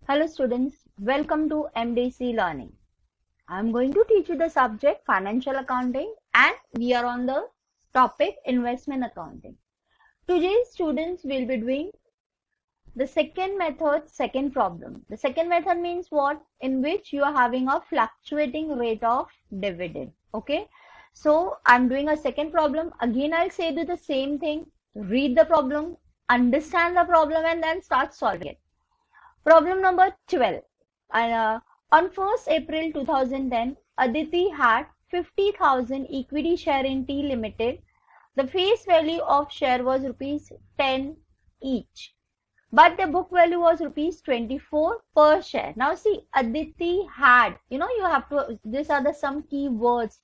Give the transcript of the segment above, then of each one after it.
Hello students, welcome to MDC Learning. I am going to teach you the subject Financial Accounting and we are on the topic Investment Accounting. Today students will be doing the second method, second problem. The second method means what? In which you are having a fluctuating rate of dividend. Okay. So I am doing a second problem. Again I'll say do the same thing. Read the problem, understand the problem and then start solving it. Problem number 12. On 1st April 2010, Aditi had 50,000 equity share in T Limited. The face value of share was rupees 10 each. But the book value was rupees 24 per share. Now see, Aditi had, you have to, these are the some key words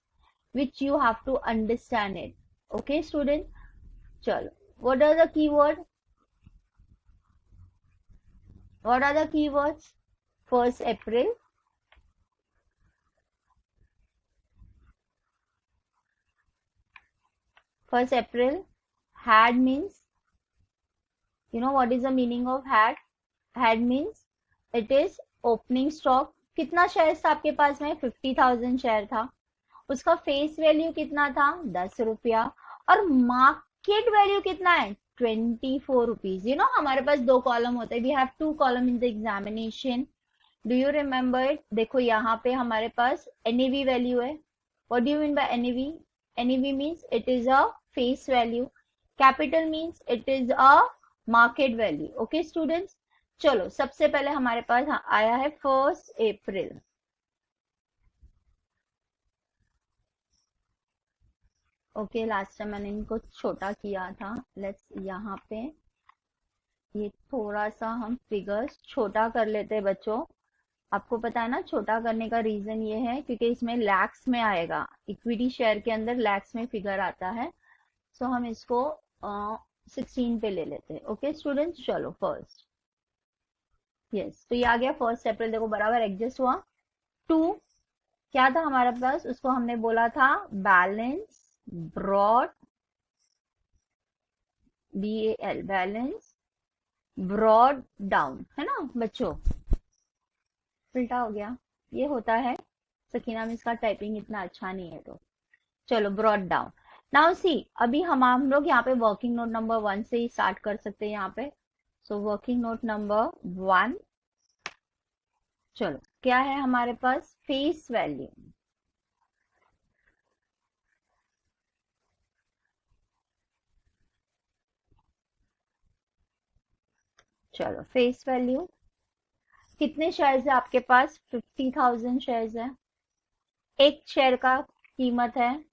which you have to understand it. Okay, student? Chalo. What are the keywords? What are the keywords? 1st April. First April. Had means, you know what is the meaning of had? Had means it is opening stock. कितना share था आपके पास में? 50,000 share था. उसका face value कितना था? 10 रुपया. और मार्केट वैल्यू कितना है? 24 rupees. You know हमारे पास दो कॉलम होते हैं. We have two column in the examination. Do you remember it? देखो यहाँ पे हमारे पास NAV वैल्यू है. What do you mean by NAV? NAV means it is a face value. Capital means it is a market value. Okay students? चलो सबसे पहले हमारे पास आया है 1st April. Okay last time मैंने इनको छोटा किया था. लेट्स यहाँ पे ये थोड़ा सा हम फिगर्स छोटा कर लेते हैं बच्चों. आपको पता है ना छोटा करने का रीजन ये है क्योंकि इसमें लैक्स में आएगा. इक्विटी शेयर के अंदर लैक्स में फिगर आता है. सो हम इसको 16 पे ले लेते हैं. ओके स्टूडेंट्स चलो फर्स्ट. यस तो ये आ गया 1st अप्रैल. देखो बराबर एडजस्ट हुआ. 2 क्या था हमारे पास? उसको हमने बोला था balance brought BAL balance brought down है ना बच्चों. उल्टा हो गया. ये होता है सकीना में इसका टाइपिंग इतना अच्छा नहीं है तो चलो ब्रॉड डाउन. नाउ सी अभी हम लोग यहाँ पे वर्किंग नोट नंबर 1 से ही स्टार्ट कर सकते हैं यहाँ पे. So working note number 1. चलो क्या है हमारे पास? Face value. चलो फेस वैल्यू कितने शेयर्स है आपके पास? 50,000 शेयर्स है. एक शेयर का कीमत है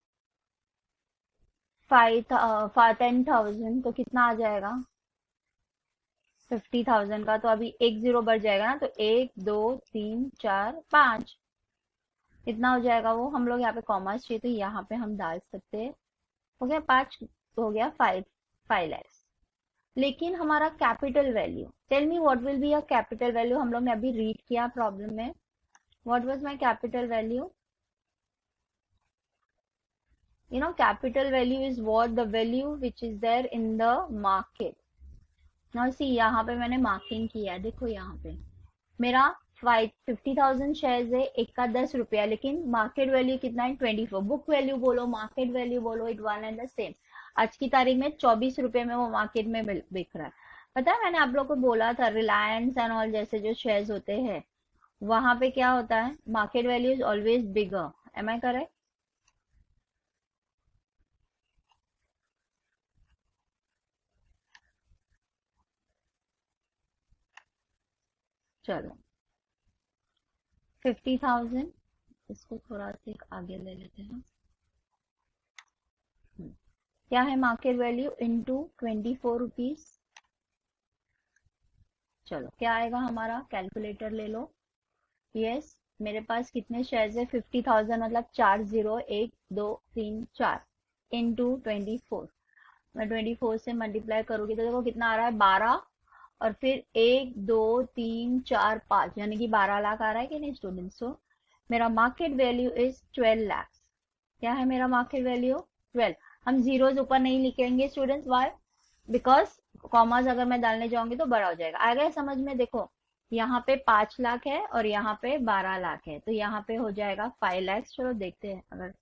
10,000 तो कितना आ जाएगा? 50,000 का तो अभी एक जीरो बढ़ जाएगा ना. तो 1 2 3 4 5 कितना हो जाएगा वो? हम लोग यहाँ पे कॉमर्स चाहिए तो यहाँ पे हम डाल सकते हैं. हो गया 5 हो गया 5 lakhs. लेकिन हमारा capital value, tell me what will be a capital value. हम लोग ने अभी रीड किया प्रॉब्लम में. What was my capital value? you know capital value is what the value which is there in the market. now see यहाँ पे मैंने marking किया है. देखो यहाँ पे मेरा 50,000 शेयर्स है. एक का 10 रुपया. लेकिन मार्केट वैल्यू कितना है? 24. बुक वैल्यू बोलो मार्केट वैल्यू बोलो it one and the same. आज की तारीख में 24 रुपए में वो मार्केट में बिक रहा है. पता है मैंने आप लोग को बोला था रिलायंस एंड ऑल जैसे जो शेयर्स होते हैं वहां पे क्या होता है? Market value is always bigger. Am I correct? चलो 50,000 इसको थोड़ा सा आगे ले लेते हैं. क्या है मार्केट वैल्यू इनटू 24 रुपीज. चलो क्या आएगा हमारा? कैलकुलेटर ले लो. यस मेरे पास कितने शेयर्स है? 50,000 मतलब 4 0 1 2 3 4 इनटू 24. मैं 24 से मल्टीप्लाई करूंगी तो देखो कितना आ रहा है? 12 और फिर 1 2 3 4 5 यानी कि 12 लाख आ रहा है कि नहीं स्टूडेंट्स. सो मेरा मार्केट वैल्यू इज 12 लाख. क्या है मेरा मार्केट वैल्यू? 12. हम जीरोज ऊपर नहीं लिखेंगे स्टूडेंट्स. वाई? बिकॉज कॉमर्स अगर मैं डालने जाऊंगी तो बड़ा हो जाएगा. आ गया समझ में? देखो यहाँ पे 5 लाख है और यहाँ पे 12 लाख है, तो यहाँ पे हो जाएगा 5 lakhs। चलो देखते हैं, अगर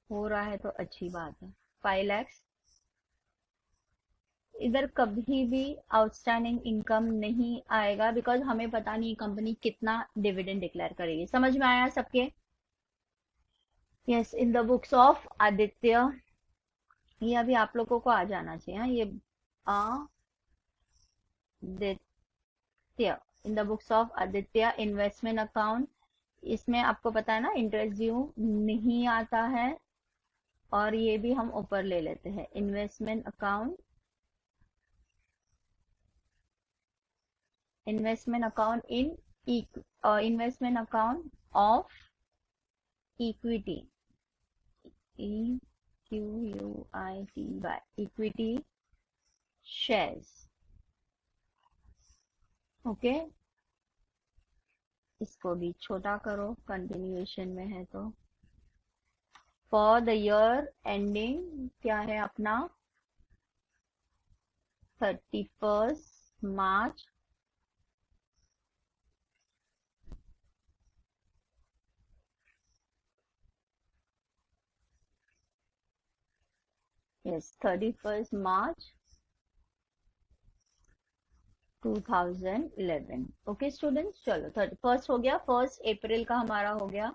हो रहा है तो अच्छी बात है। 5 lakhs। इधर कभी भी आउटस्टैंडिंग इनकम नहीं आएगा, बिकॉज हमें पता नहीं कंपनी कितना डिविडेंड डिक्लेयर करेगी। समझ में आया सबके? Yes, in the books of Aditya, ये अभी आप लोगों को आ जाना चाहिए। हाँ, ये Aditya, in the books of Aditya investment account, इसमें आपको पता है ना इंटरेस्ट ड्यू नहीं आता है, और ये भी हम ऊपर ले लेते हैं। Investment account, investment account in investment account of equity, EQUITY, equity shares. Okay, इसको भी छोटा करो, कंटिन्यूएशन में है तो। फॉर द ईयर एंडिंग क्या है अपना? 31 मार्च 31 मार्च 2011। ओके स्टूडेंट्स, चलो 31 हो गया, 1 अप्रैल का हमारा हो गया।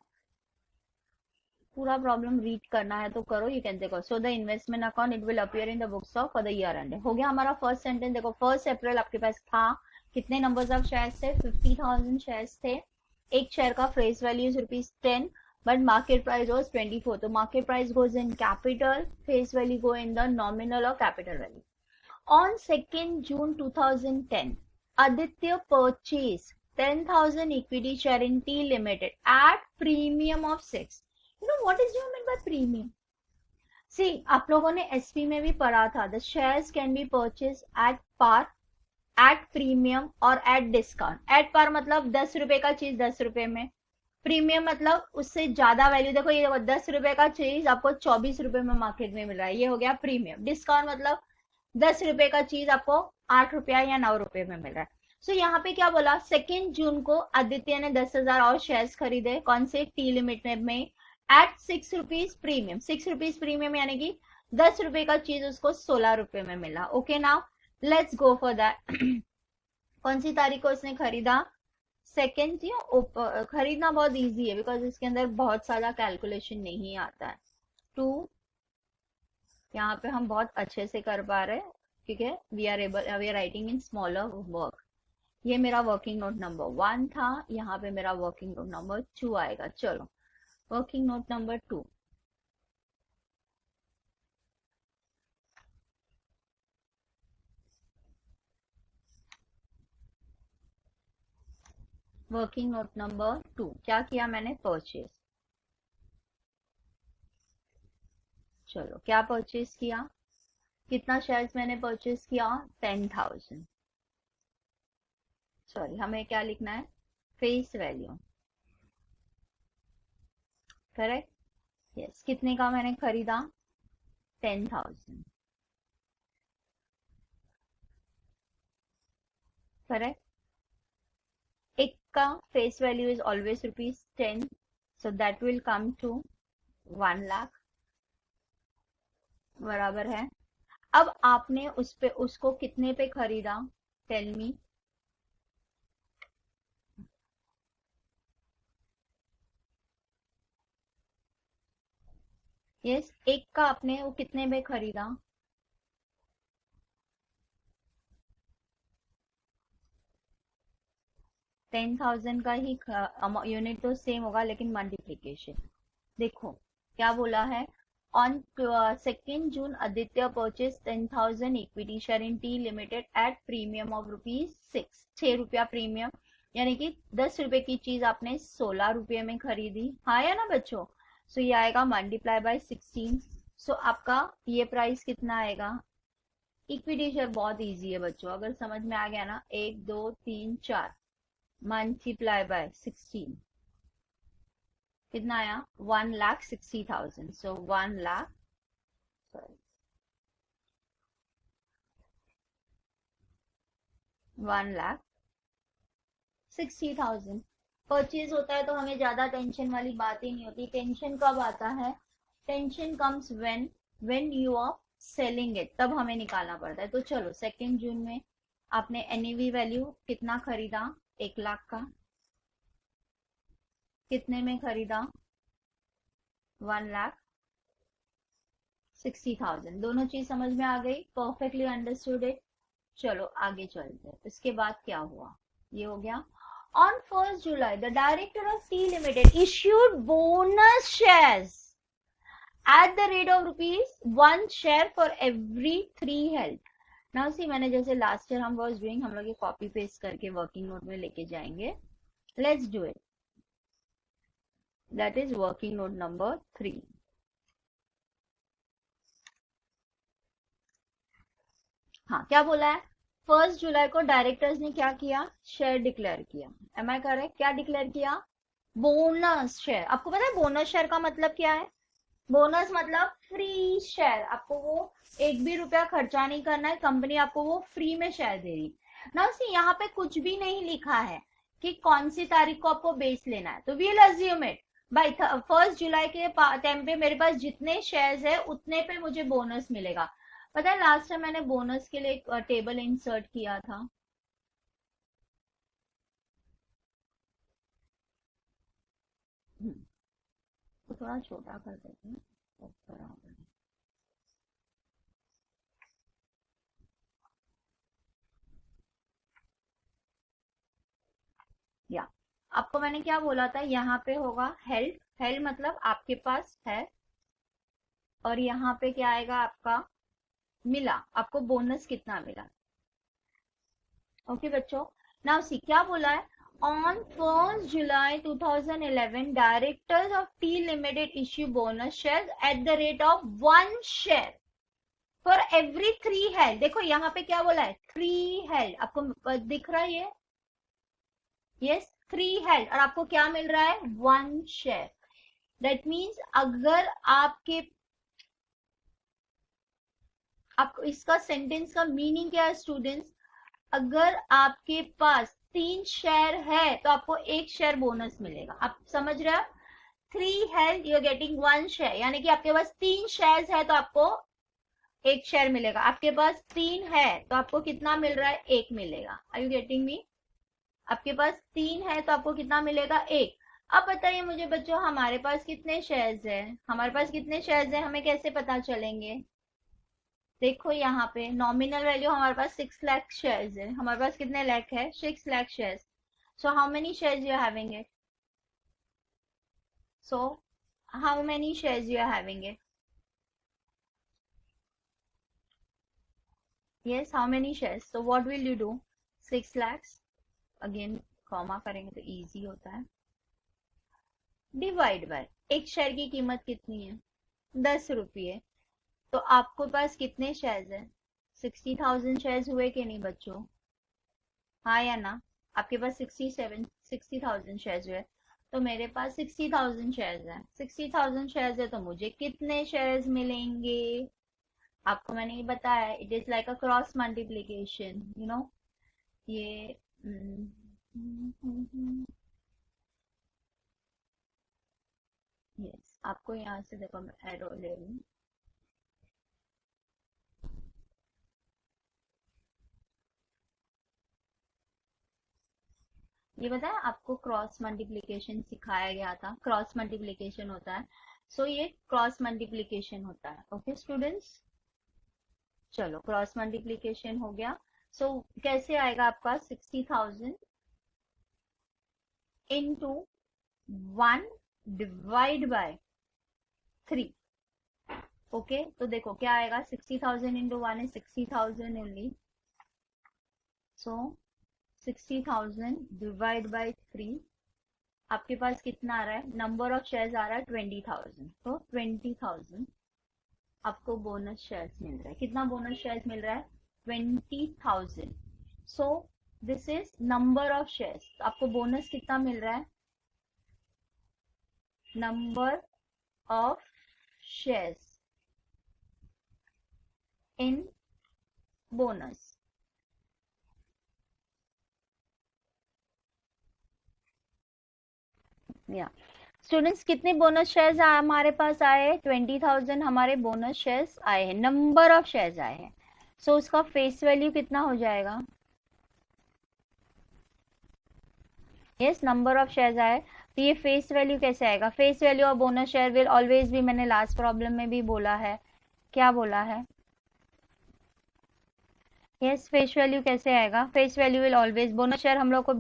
पूरा प्रॉब्लम रीड करना है तो करो, यू कैन देखो। So the investment account it will appear in the books of for the year and. हो गया हमारा फर्स्ट सेंटेंस। देखो 1 अप्रैल आपके पास था, कितने नंबर्स ऑफ शेयर्स थे? 50,000 शेयर्स थे। एक शेयर का face value is ₹10, but market price was 24। तो market price goes in capital, face value go in the nominal और capital value. On 2nd June 2010, Aditya purchased 10,000 equity share in T Limited at premium of 6. You know what is meant by premium? See, आप लोगों ने SP में भी पढ़ा था, the shares can be purchased at par, at premium और at discount। at par मतलब 10 रुपए का चीज 10 रुपए में, प्रीमियम मतलब उससे ज्यादा वैल्यू। देखो ये देखो, 10 रुपए का चीज आपको 24 रुपए में मार्केट में मिल रहा है, ये हो गया प्रीमियम। डिस्काउंट मतलब 10 रुपए का चीज आपको 8 रुपया या 9 रुपए में मिल रहा है। सो यहाँ पे क्या बोला? 2 जून को आदित्य ने 10,000 और शेयर्स खरीदे, कौन से? टी लिमिटेड में, at 6 rupees premium. 6 rupees premium यानी कि 10 रुपए का चीज उसको 16 रुपए में मिला। Okay, now let's go for that. कौन सी तारीख को उसने खरीदा? 2 थी। खरीदना बहुत इजी है, बिकॉज इसके अंदर बहुत सारा कैलकुलेशन नहीं आता है। 2, यहाँ पे हम बहुत अच्छे से कर पा रहे हैं क्योंकि we are writing in smaller work. ये मेरा वर्किंग नोट नंबर 1 था, यहाँ पे मेरा वर्किंग नोट नंबर 2 आएगा। चलो working note number 2। Working note number 2 क्या किया मैंने? परचेज। चलो क्या परचेज किया? कितना शेयर्स मैंने परचेज किया? 10,000। सॉरी, हमें क्या लिखना है? Face value. करेक्ट? यस। कितने का मैंने खरीदा? 10,000। करेक्ट? एक का face value is always ₹10, so that will come to 1 lakh, बराबर है। अब आपने उसको कितने पे खरीदा? Tell me. यस, एक का आपने वो कितने पे खरीदा? 10,000 का ही यूनिट तो सेम होगा, लेकिन मल्टीप्लीकेशन देखो क्या बोला है। On 2 June Aditya purchase 10,000 equity share in T limited at premium of ₹6। 6 रुपया प्रीमियम, यानी कि 10 रुपए की चीज आपने 16 रुपये में खरीदी। हाँ या ना बच्चों? सो ये आएगा मल्टीप्लाई बाय 16। सो आपका ये प्राइस कितना आएगा? इक्विटी शेयर बहुत इजी है बच्चों, अगर समझ में आ गया ना, 1 2 3 4 मल्टीप्लाई बाय 16 कितना आया? 1,60,000। सो 1 लाख, सॉरी 1,60,000 60,000। परचेज होता है तो हमें ज्यादा टेंशन वाली बात ही नहीं होती। टेंशन कब आता है? Tension comes when you are selling it, तब हमें निकालना पड़ता है। तो चलो 2 जून में आपने एनएवी वैल्यू कितना खरीदा? 1 लाख का। कितने में खरीदा? 1,60,000। दोनों चीज समझ में आ गई? Perfectly understood it. चलो आगे चलते हैं। इसके बाद क्या हुआ? ये हो गया। On 1st July, the director of Tea Limited issued bonus shares at the rate of ₹1 share for every 3 held. Now see, मैंने जैसे last year हम was doing, हम लोग ये copy paste करके working note में लेके जाएंगे। Let's do it. That is working note number 3. हाँ, क्या बोला है? 1st जुलाई को डायरेक्टर्स ने क्या किया? शेयर डिक्लेयर किया। Am I correct? क्या डिक्लेयर किया? Bonus share. आपको पता है बोनस शेयर का मतलब क्या है? बोनस मतलब फ्री शेयर। आपको वो 1 भी रुपया खर्चा नहीं करना है, कंपनी आपको वो फ्री में शेयर दे रही। ना सी, यहाँ पे कुछ भी नहीं लिखा है कि कौन सी तारीख को आपको बेच लेना है। तो we'll assume it by 1st July के टाइम पे मेरे पास जितने शेयर्स है उतने पे मुझे बोनस मिलेगा। पता है लास्ट टाइम मैंने बोनस के लिए एक टेबल इंसर्ट किया था। तो थोड़ा छोटा कर देते हैं तो बराबर है। या आपको मैंने क्या बोला था? यहाँ पे होगा हेल्ड। हेल्ड मतलब आपके पास है, और यहाँ पे क्या आएगा? आपका मिला। आपको बोनस कितना मिला? ओके बच्चों, नाउ सी क्या बोला है? On 1st July 2011, directors of Tea Limited issue bonus shares at the rate of 1 share for every 3 held. देखो यहाँ पे क्या बोला है? 3 held। आपको दिख रहा है ये? Yes, 3 held। और आपको क्या मिल रहा है? 1 share। That means अगर आपके आपको इसका सेंटेंस का मीनिंग क्या है स्टूडेंट्स? अगर आपके पास 3 शेयर है तो आपको 1 शेयर बोनस मिलेगा। आप समझ रहे हो? 3 held you are getting 1 share, यानी कि आपके पास 3 शेयर्स है तो आपको 1 शेयर मिलेगा। आपके पास 3 है तो आपको कितना मिल रहा है? 1 मिलेगा। Are you getting me? आपके पास 3 है तो आपको कितना मिलेगा? 1। अब बताइए मुझे बच्चों, हमारे पास कितने शेयर्स है? हमारे पास कितने शेयर्स है हमें कैसे पता चलेंगे? देखो यहाँ पे नॉमिनल वैल्यू हमारे पास 6 लाख शेयर्स है। हमारे पास कितने लाख है? 6 lakh shares. So how many shares you are having it? So how many shares you are having it? yes, how many shares? so what will you do? 6 lakhs, again comma करेंगे तो easy होता है, divide by एक share की कीमत कितनी है? 10 रुपये। तो आपके पास कितने शेयर्स है? 60,000 शेयर्स हुए कि नहीं बच्चों? हाँ या ना? आपके पास 60,000 शेयर्स हुए, तो मेरे पास 60,000 शेयर्स है। 60,000 शेयर्स है तो मुझे कितने शेयर्स मिलेंगे? आपको मैंने ये बताया, it is like a cross multiplication, you know. ये यस, आपको यहाँ से देखो मैं एरो ले लूँ। ये बताया आपको क्रॉस मल्टीप्लिकेशन सिखाया गया था। क्रॉस मल्टीप्लिकेशन होता है, सो ये क्रॉस मल्टीप्लिकेशन होता है। ओके स्टूडेंट्स, चलो क्रॉस मल्टीप्लिकेशन हो गया। सो कैसे आएगा आपका? 60,000 इंटू 1 डिवाइड बाय 3। ओके, तो देखो क्या आएगा? 60,000 इंटू 1 है 60,000 ओनली। सो 60,000 डिवाइड बाय 3, आपके पास कितना आ रहा है? नंबर ऑफ शेयर्स आ रहा है 20,000। तो 20,000 आपको बोनस शेयर्स मिल रहा है। कितना बोनस शेयर्स मिल रहा है? 20,000। So this is number of shares. आपको बोनस कितना मिल रहा है? Number of shares in bonus. या स्टूडेंट्स कितने बोनस शेयर्स हमारे पास आए? 20,000 हमारे बोनस शेयर्स आए हैं, नंबर ऑफ शेयर्स आए हैं। सो उसका फेस वैल्यू कितना हो जाएगा? यस, नंबर ऑफ शेयर्स आए, तो ये फेस वैल्यू कैसे आएगा? Face value of bonus share will always भी, मैंने लास्ट प्रॉब्लम में भी बोला है, क्या बोला है? यस, फेस वैल्यू कैसे आएगा? Face value will always, bonus share हम लोग को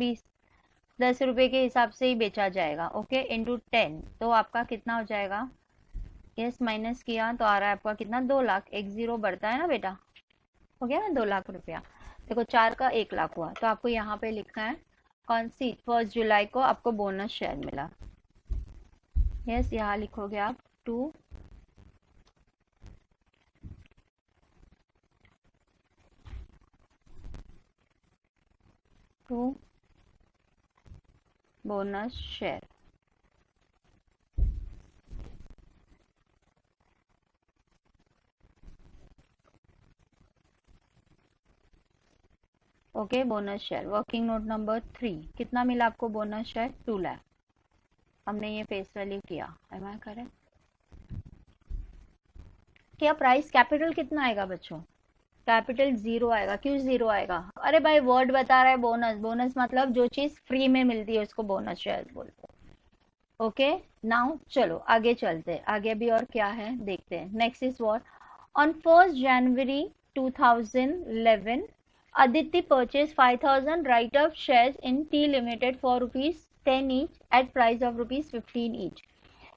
10 रुपए के हिसाब से ही बेचा जाएगा, ओके, इंटू 10, तो आपका कितना हो जाएगा? यस, माइनस किया तो आ रहा है आपका कितना? 2 लाख। एक जीरो बढ़ता है ना बेटा, हो गया ना 2 लाख रुपया। देखो 4 का 1 लाख हुआ, तो आपको यहाँ पे लिखना है कौन सी? 1 जुलाई को आपको बोनस शेयर मिला। यस, यहाँ लिखोगे आप 2 bonus share. Okay, bonus share working note number 3, कितना मिला आपको बोनस शेयर? 2 लाख। हमने ये फेस वैल्यू किया, एम आई करेक्ट? क्या प्राइस कैपिटल कितना आएगा बच्चों? कैपिटल 0 आएगा। क्यों 0 आएगा? अरे भाई वर्ड बता रहा है बोनस, बोनस मतलब जो चीज फ्री में मिलती है उसको बोनस शेयर बोलते हैं। ओके, नाउ चलो आगे चलते हैं, आगे भी और क्या है देखते हैं। Next is what? On 1st January 2011 Aditi purchased 5,000 write-up shares in T Limited for ₹10 each at price of ₹15 each.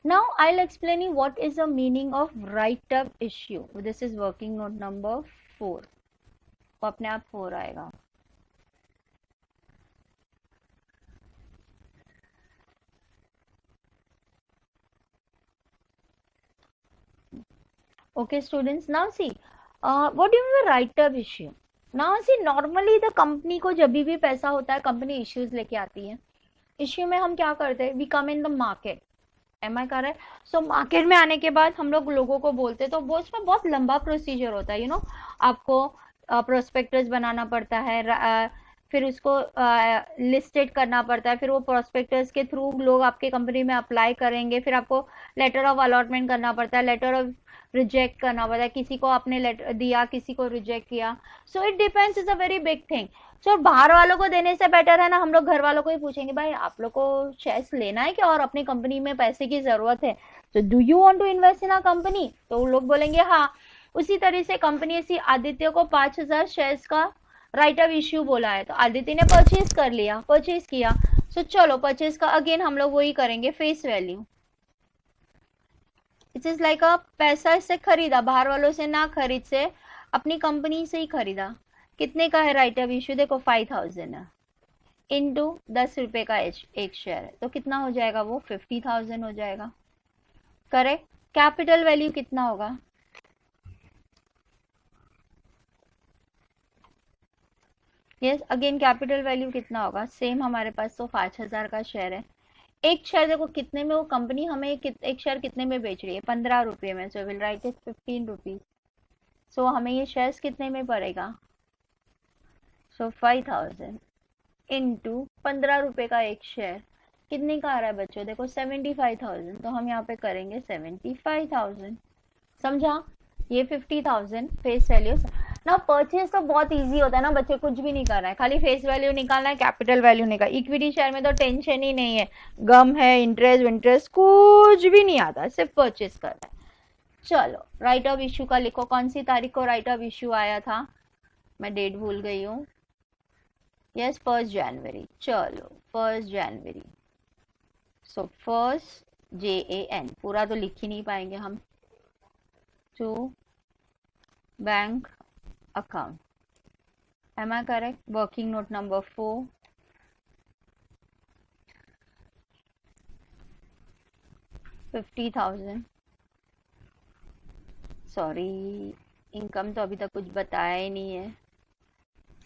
Now I'll explain you what is the meaning of write-up issue. This is working note number 4. तो अपने आप 4 आएगा। Okay students, now see what do you mean by write-up issue? Now see normally the company को जब भी पैसा होता है कंपनी issues लेके आती है। इश्यू में हम क्या करते हैं? We come in the market, am I correct? So market में आने के बाद हम लोग लोगों को बोलते हैं, तो वो उसमें बहुत लंबा प्रोसीजर होता है, आपको प्रोस्पेक्टस बनाना पड़ता है, फिर उसको लिस्टेड करना पड़ता है, फिर वो प्रोस्पेक्टस के थ्रू लोग आपके कंपनी में अप्लाई करेंगे, फिर आपको लेटर ऑफ अलॉटमेंट करना पड़ता है, लेटर ऑफ रिजेक्ट करना पड़ता है, किसी को आपने लेटर दिया, किसी को रिजेक्ट किया। So it depends, is a very big thing. So बाहर वालों को देने से बेटर है ना हम लोग घर वालों को ही पूछेंगे, भाई आप लोग को शेयर्स लेना है क्या और अपनी कंपनी में पैसे की जरूरत है, तो do you want to invest in a company? तो लोग बोलेंगे हाँ। उसी तरह से कंपनी ऐसी आदित्य को 5,000 शेयर्स का राइट ऑफ इश्यू बोला है, तो आदित्य ने परचेज किया। सो चलो परचेज का अगेन हम लोग वही करेंगे, face value. It is like अ पैसा इससे खरीदा, बाहर वालों से ना खरीद से अपनी कंपनी से ही खरीदा। कितने का है राइट ऑफ इश्यू? देखो 5,000 है, इंटू 10 रुपए का एक शेयर है, तो कितना हो जाएगा? वो 50,000 हो जाएगा, करेक्ट? कैपिटल वैल्यू कितना होगा? यस, अगेन कैपिटल वैल्यू कितना होगा? सेम हमारे पास तो 5,000 का शेयर है। एक शेयर देखो कितने में, वो कंपनी हमें एक शेयर कितने में बेच रही है? 15 रुपये में। So will write it 15 rupees. So हमें ये शेयर्स कितने में पड़ेगा? सो 5,000 इंटू 15 रुपए का एक शेयर, कितने का आ रहा है बच्चों? देखो 75,000, तो हम यहाँ पे करेंगे 75,000। समझा? ये 50,000 फेस वैल्यू। ना परचेज तो बहुत इजी होता है ना बच्चे, कुछ भी नहीं करना है, खाली फेस वैल्यू निकालना है, कैपिटल वैल्यू निकाल। इक्विटी शेयर में तो टेंशन ही नहीं है, गम है, इंटरेस्ट कुछ भी नहीं आता, सिर्फ परचेज करना है। चलो राइट ऑफ इश्यू का लिखो, कौन सी तारीख को राइट ऑफ इश्यू आया था? मैं डेट भूल गई हूँ। Yes, 1st January। चलो 1st January। सो 1st JAN, पूरा तो लिख ही नहीं पाएंगे हम। To bank account, am I correct? Working note number 4, $50,000। Sorry, income तो अभी तक कुछ बताया ही नहीं है।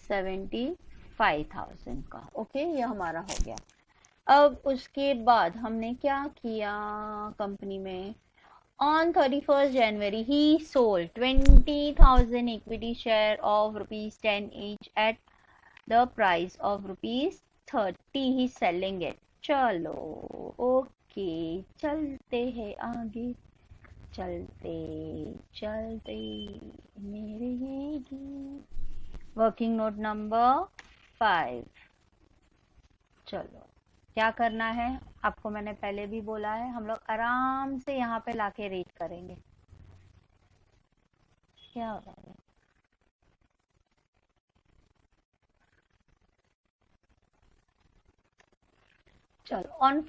75,000 का, ओके, ये हमारा हो गया। अब उसके बाद हमने क्या किया कंपनी में? On 31st January, he sold 20,000 equity share of ₹10 each at the price of ₹30. He's selling it. चलो ओके, चलते हैं आगे, चलते चलते मेरे ये गीत। Working note number 5। चलो क्या करना है, आपको मैंने पहले भी बोला है, हम लोग आराम से यहाँ पे लाके रीड करेंगे। क्या हो रहा है? चलो, on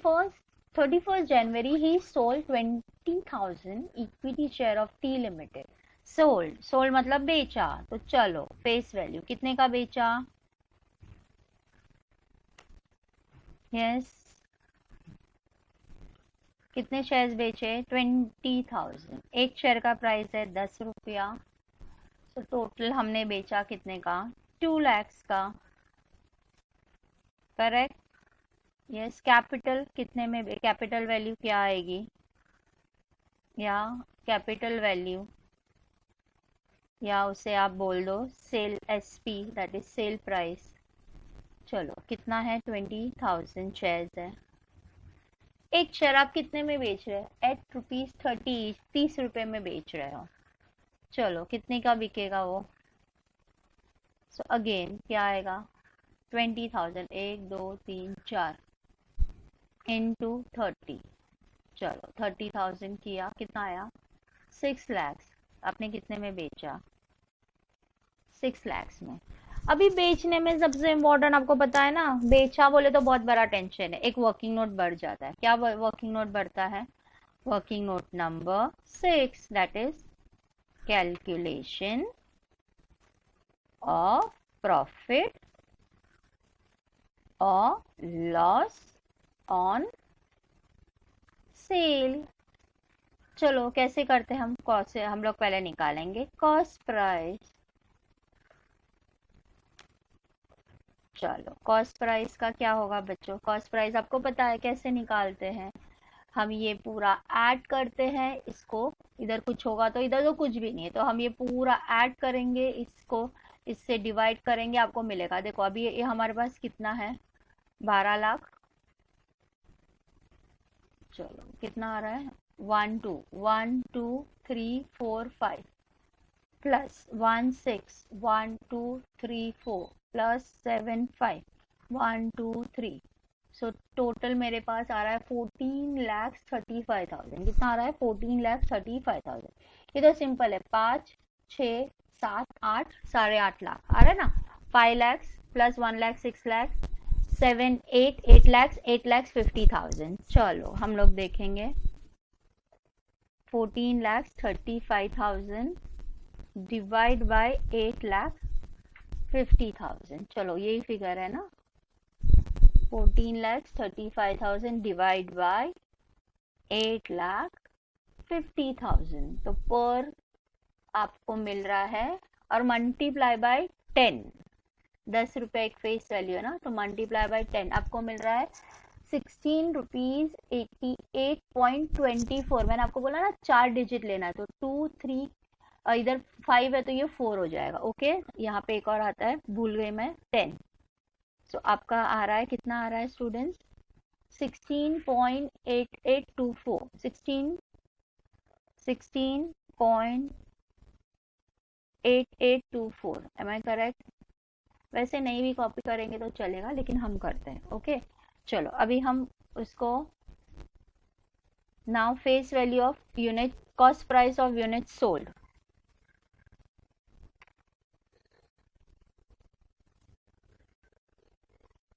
31st January he sold 20,000 equity share of T limited. Sold मतलब बेचा, तो चलो फेस वैल्यू कितने का बेचा? यस, कितने शेयर्स बेचे? 20,000। एक शेयर का प्राइस है 10 रुपया, तो टोटल हमने बेचा कितने का? 2 lakhs का। करेक्ट। यस, कैपिटल कितने में? कैपिटल वैल्यू क्या आएगी? या कैपिटल वैल्यू, या उसे आप बोल दो sell SP, that is sell price. चलो कितना है? 20,000 शेयर्स है। एक शेयर आप कितने में बेच रहे हैं? एट ₹30, 30 रुपए में बेच रहे हो। चलो कितने का बिकेगा वो? सो अगेन क्या आएगा? 20,000, 1 2 3 4 इंटू 30। चलो 30,000 किया, कितना आया? 6 lakhs। आपने कितने में बेचा? 6 lakhs में। अभी बेचने में सबसे इम्पोर्टेंट आपको पता है ना, बेचा बोले तो बहुत बड़ा टेंशन है, एक वर्किंग नोट बढ़ जाता है। क्या वर्किंग नोट बढ़ता है? Working note number 6, that is calculation of profit और लॉस ऑन सेल। चलो कैसे करते हैं हम? कॉस्ट से हम लोग पहले निकालेंगे कॉस्ट प्राइस। चलो कॉस्ट प्राइस का क्या होगा बच्चों? कॉस्ट प्राइस आपको पता है कैसे निकालते हैं? हम ये पूरा ऐड करते हैं इसको, इधर कुछ होगा तो इधर तो कुछ भी नहीं है, तो हम ये पूरा ऐड करेंगे, इसको इससे डिवाइड करेंगे, आपको मिलेगा। देखो अभी ये हमारे पास कितना है? 12 लाख। चलो कितना आ रहा है? 1 2 1 2 3 4 5 प्लस 1 6 1 2 3 4 प्लस 7 5 1 2 3। सो टोटल मेरे पास आ रहा है 14,35,000। कितना आ रहा है? 14,35,000। ये तो सिंपल है, 5 6 7 8 8.5 लाख आ रहा है ना। 5 lakhs plus 1 lakh 6 lakhs 7 8 lakhs 8,50,000। चलो हम लोग देखेंगे 14,35,000 डिवाइड बाय 8,50,000। चलो यही फिगर है ना, 14,35,000 डिवाइड बाय 8,50,000, तो पर आपको मिल रहा है, और मल्टीप्लाई बाय 10। 10 रुपए एक फेस वैल्यू है ना, तो मल्टीप्लाई बाय 10 आपको मिल रहा है 16 रुपीज 88.24। मैंने आपको बोला ना 4 डिजिट लेना है, तो 2 3 इधर 5 है तो ये 4 हो जाएगा। ओके, यहाँ पे एक और आता है, भूल गई मैं, 10। तो आपका आ रहा है, कितना आ रहा है स्टूडेंट्स? 16.8824। 16.8824। M I correct? वैसे नहीं भी कॉपी करेंगे तो चलेगा, लेकिन हम करते हैं। ओके चलो अभी हम उसको, now face value of unit, cost price of unit sold.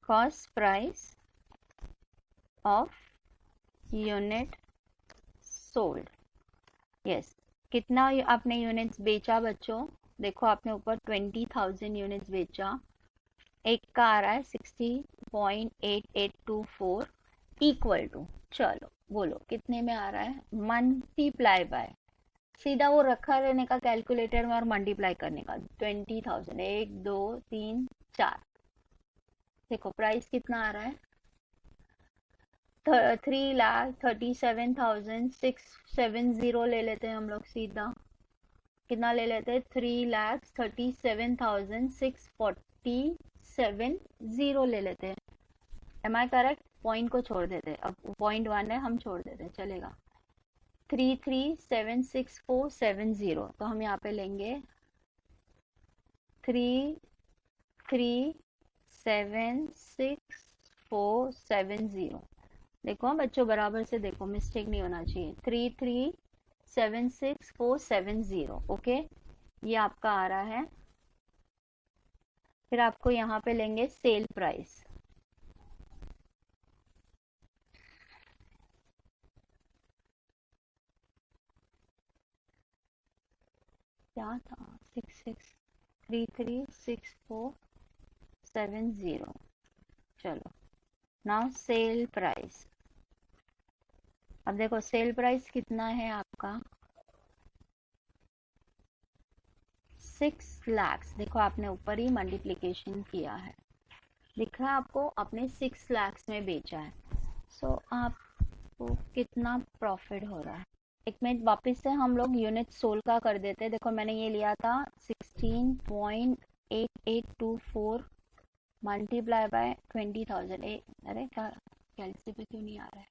Cost price of unit sold. Yes, कितना आपने यूनिट्स बेचा बच्चों? देखो आपने ऊपर 20,000 यूनिट्स बेचा, एक का आ रहा है 60.8824 इक्वल टू, चलो बोलो कितने में आ रहा है? मल्टीप्लाई बाय, सीधा वो रखा रहने का कैलकुलेटर में और मल्टीप्लाई करने का। 20,000 1 2 3 4, देखो प्राइस कितना आ रहा है? 3,37,670 ले लेते हैं हम लोग सीधा। कितना ले लेते हैं? 3,37,647 ले लेते हैं। M I correct? पॉइंट को छोड़ देते, अब पॉइंट 1 है हम छोड़ देते, चलेगा। 337647 तो हम यहाँ पे लेंगे 337647 देखो बच्चों बराबर से देखो, मिस्टेक नहीं होना चाहिए। 337647 ओके, ये आपका आ रहा है। फिर आपको यहाँ पे लेंगे सेल प्राइस, क्या था 66336470। चलो नाउ सेल प्राइस, अब देखो सेल प्राइस कितना है आपका 6 लाख। देखो आपने ऊपर ही मल्टीप्लिकेशन किया है, दिख रहा है आपको, आपने 6 लाख में बेचा है। सो आपको कितना प्रॉफिट हो रहा है। एक मिनट वापस से हम लोग यूनिट सोल का कर देते हैं। देखो मैंने ये लिया था 16.8824 मल्टीप्लाई बाय 20,000। अरे क्या कैलसी पे क्यों नहीं आ रहा है,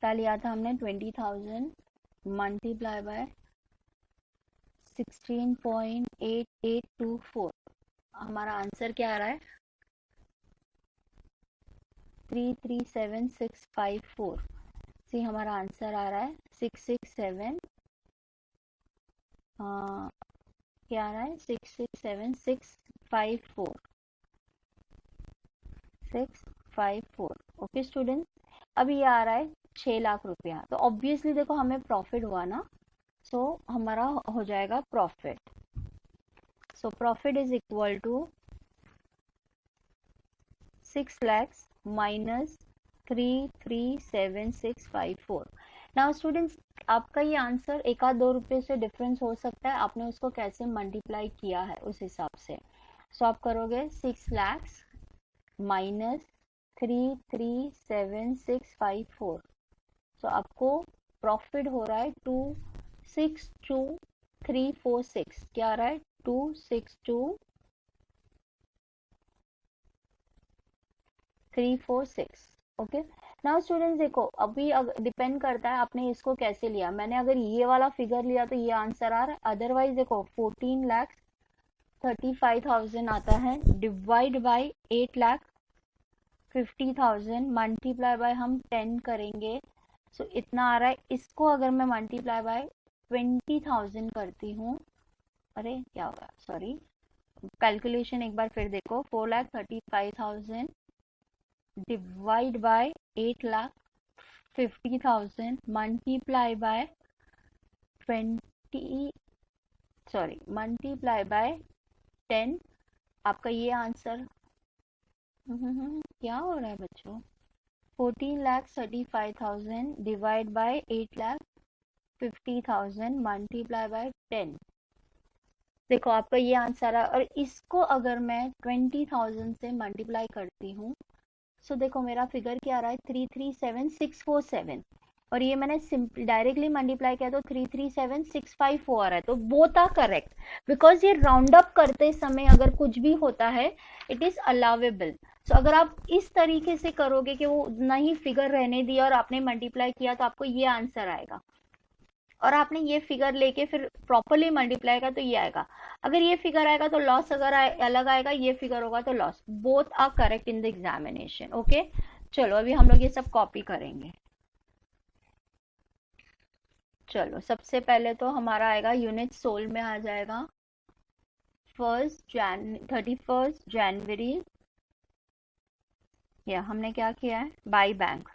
क्या लिया था हमने 20,000 मल्टीप्लाई बाय 16.8824, हमारा आंसर क्या आ रहा है 337654। सी हमारा आंसर आ रहा है 667, क्या आ रहा है 667,654 ओके स्टूडेंट। अभी ये आ रहा है 6 लाख रुपया, तो ऑब्वियसली देखो हमें प्रॉफिट हुआ ना, सो हमारा हो जाएगा profit. So profit is equal to 6 lakhs minus 337654। Now students आपका ये आंसर एक आध 2 रुपये से डिफरेंस हो सकता है, आपने उसको कैसे मल्टीप्लाई किया है उस हिसाब से। सो आप करोगे 6 lakhs माइनस 337654, सो आपको प्रॉफिट हो रहा है 262346। क्या आ रहा है 262346 ओके। नाउ स्टूडेंट्स देखो अभी डिपेंड करता है आपने इसको कैसे लिया। मैंने अगर ये वाला फिगर लिया तो ये आंसर आ रहा है, अदरवाइज देखो 14,35,000 आता है, डिवाइड बाय 8,50,000 मल्टीप्लाई बाय हम 10 करेंगे, सो इतना आ रहा है। इसको अगर मैं मल्टीप्लाई बाय 20,000 करती हूँ, अरे क्या होगा सॉरी, कैलकुलेशन एक बार फिर देखो, 4,35,000 डिवाइड बाय 8,50,000 मल्टीप्लाई बाय 10, आपका ये आंसर क्या हो रहा है बच्चों, 14,35,000 डिवाइड बाय 8,50,000 मल्टीप्लाई बाय 10। देखो आपका ये आंसर है, और इसको अगर मैं 20,000 से मल्टीप्लाई करती हूँ, सो देखो मेरा फिगर क्या आ रहा है 337647, और ये मैंने सिंपल डायरेक्टली मल्टीप्लाई किया तो 337654 आ रहा है। तो बोथ आर करेक्ट, बिकॉज ये राउंड अप करते समय अगर कुछ भी होता है इट इज अलावेबल। सो अगर आप इस तरीके से करोगे कि वो उतना ही फिगर रहने दिया और आपने मल्टीप्लाई किया तो आपको ये आंसर आएगा, और आपने ये फिगर लेके फिर प्रॉपरली मल्टीप्लाई का तो ये आएगा। अगर ये फिगर आएगा तो लॉस, अगर अलग आएगा ये फिगर होगा तो loss. Both are correct in the examination okay. चलो अभी हम लोग ये सब कॉपी करेंगे। चलो सबसे पहले तो हमारा आएगा यूनिट सोल में आ जाएगा 31 जनवरी, या हमने क्या किया है by bank,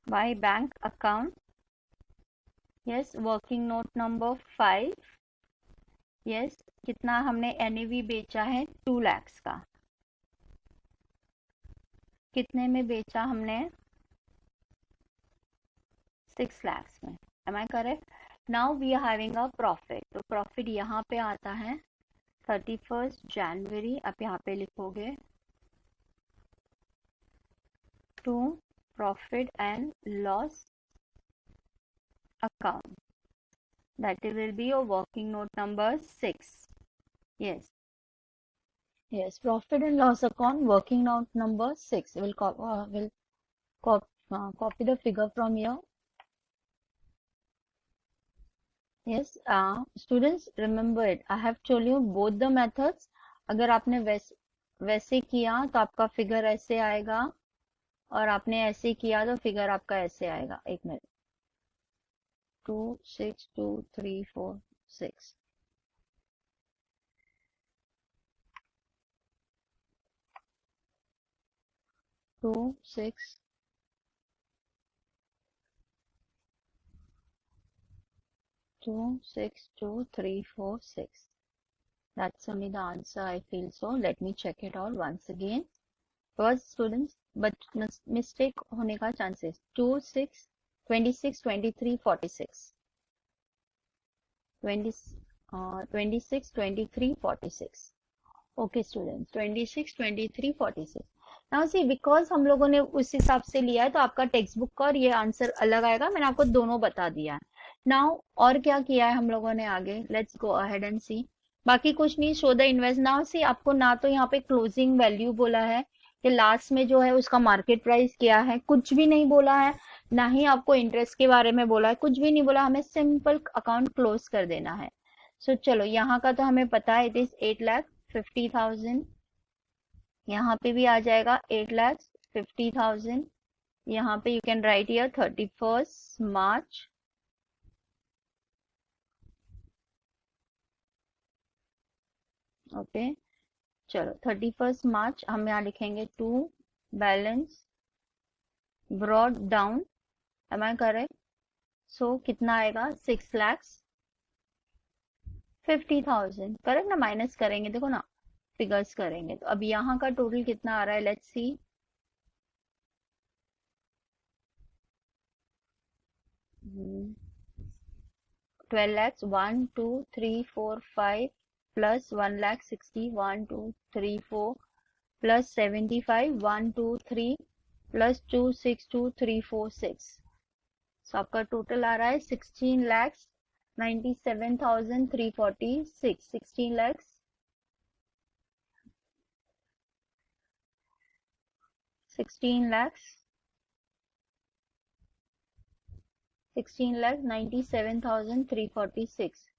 by bank account, yes working note number 5, yes कितना हमने एनएवी बेचा है 2 लाख का, कितने में बेचा हमने 6 लाख में, am I correct. Now we are having a profit, तो प्रॉफिट यहाँ पे आता है 31 जनवरी, आप यहाँ पे लिखोगे to profit and loss account, That will be your working note number 6. Yes. Yes, profit and loss account, working note number 6. We'll copy the figure from here. Yes, students, remember it. I have told you both the methods. अगर आपने वैसे किया तो आपका figure ऐसे आएगा, और आपने ऐसे किया तो फिगर आपका ऐसे आएगा. एक minute. 2 6 2 3 4 6. Two, 6, 2, 6, 2, 3, 4, 6. That's only the answer, I feel so. Let me check it out once again. Because students, but mistake होने का chances. 2, 6, 26, 23, 46. 26, 23, 46. Okay, students. 26, 23, 46. Now see, because हम लोगों ने उस हिसाब से लिया है तो आपका टेक्स्ट बुक का और ये आंसर अलग आएगा. मैंने आपको दोनों बता दिया है. नाउ और क्या किया है हम लोगों ने आगे. लेट्स गो अहेड एंड सी. बाकी कुछ नहीं. Show the invest. Now see, आपको ना तो यहाँ पे क्लोजिंग वैल्यू बोला है कि लास्ट में जो है उसका मार्केट प्राइस क्या है, कुछ भी नहीं बोला है. ना ही आपको इंटरेस्ट के बारे में बोला है, कुछ भी नहीं बोला. हमें सिंपल अकाउंट क्लोज कर देना है. सो चलो, यहाँ का तो हमें पता है, इट इज 8,50,000. यहाँ पे भी आ जाएगा 8,50,000. यहाँ पे you can write here 31st March. Okay, चलो 31st March हम यहाँ लिखेंगे 2 balance brought down. Am I correct? So कितना आएगा? 6,50,000. करेक्ट ना? माइनस करेंगे, देखो ना, फिगर्स करेंगे. तो अब यहाँ का टोटल कितना आ रहा है? Let's see. 12 lakhs. 1 2 3 4 5 plus 1,60,000. 1 2 3 4 plus 75. 1 2 3 plus 2 6 2 3 4 6. सो आपका टोटल आ रहा है 16,97,346. 16 lakhs 97,346.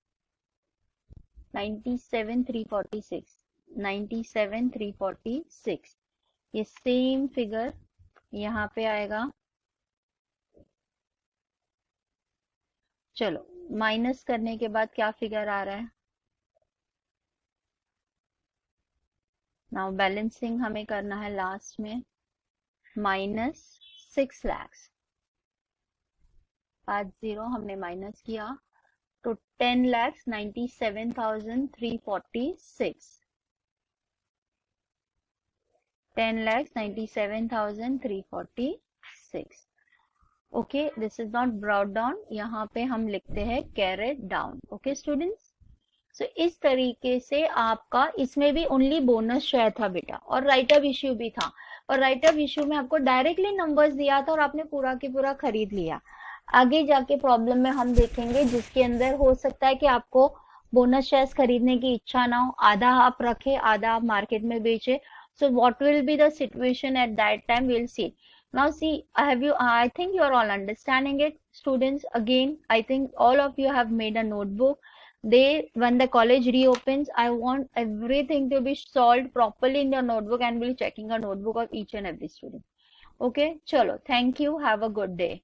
97,346. ये सेम फिगर यहाँ पे आएगा. चलो, माइनस करने के बाद क्या फिगर आ रहा है? नाउ बैलेंसिंग हमें करना है लास्ट में. -6 lakhs. 50 हमने माइनस किया तो 10,97,346. 10,97,346. Okay, this is not brought down. यहाँ पे हम लिखते हैं कैरेट डाउन. ओके स्टूडेंट्स, सो इस तरीके से आपका इसमें भी ओनली बोनस शेयर था बेटा, और राइट ऑफ इश्यू भी था. और राइट ऑफ इश्यू में आपको डायरेक्टली नंबर्स दिया था और आपने पूरा के पूरा खरीद लिया. आगे जाके प्रॉब्लम में हम देखेंगे जिसके अंदर हो सकता है कि आपको बोनस शेयर्स खरीदने की इच्छा ना हो, आधा आप रखे, आधा आप मार्केट में बेचे. So what will be the situation at that time, will see. Now see, I think you are all understanding it, students. Again, I think all of you have made a notebook. When the college reopens, I want everything to be solved properly in your notebook, and we'll be checking a notebook of each and every student. Okay, chalo. Thank you. Have a good day.